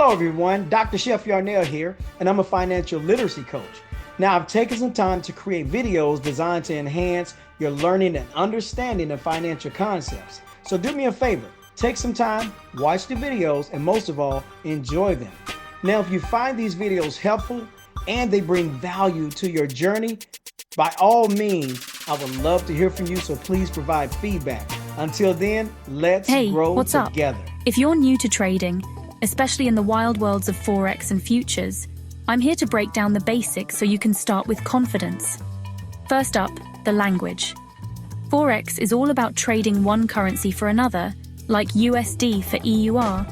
Hello everyone, Dr. Chef Yarnell here, and I'm a financial literacy coach. Now I've taken some time to create videos designed to enhance your learning and understanding of financial concepts. So do me a favor, take some time, watch the videos, and most of all, enjoy them. Now if you find these videos helpful and they bring value to your journey, by all means, I would love to hear from you, so please provide feedback. Until then, let's grow together. If you're new to trading, especially in the wild worlds of Forex and Futures, I'm here to break down the basics so you can start with confidence. First up, the language. Forex is all about trading one currency for another, like USD for EUR.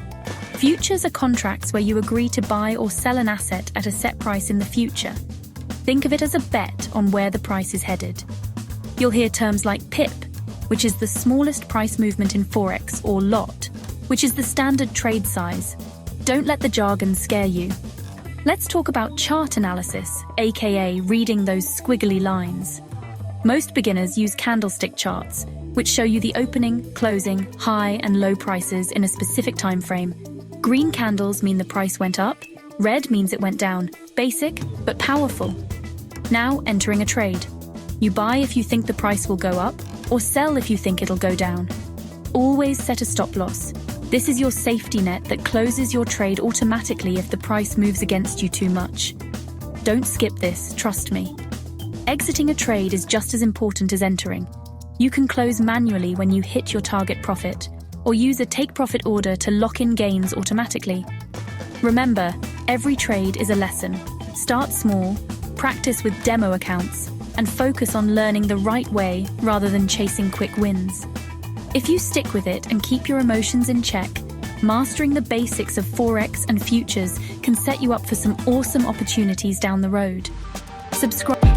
Futures are contracts where you agree to buy or sell an asset at a set price in the future. Think of it as a bet on where the price is headed. You'll hear terms like PIP, which is the smallest price movement in Forex, or lot, which is the standard trade size. Don't let the jargon scare you. Let's talk about chart analysis, aka reading those squiggly lines. Most beginners use candlestick charts, which show you the opening, closing, high and low prices in a specific time frame. Green candles mean the price went up, red means it went down. Basic, but powerful. Now entering a trade. You buy if you think the price will go up, or sell if you think it'll go down. Always set a stop loss. This is your safety net that closes your trade automatically if the price moves against you too much. Don't skip this, trust me. Exiting a trade is just as important as entering. You can close manually when you hit your target profit, or use a take profit order to lock in gains automatically. Remember, every trade is a lesson. Start small, practice with demo accounts, and focus on learning the right way rather than chasing quick wins. If you stick with it and keep your emotions in check, mastering the basics of Forex and Futures can set you up for some awesome opportunities down the road. Subscribe.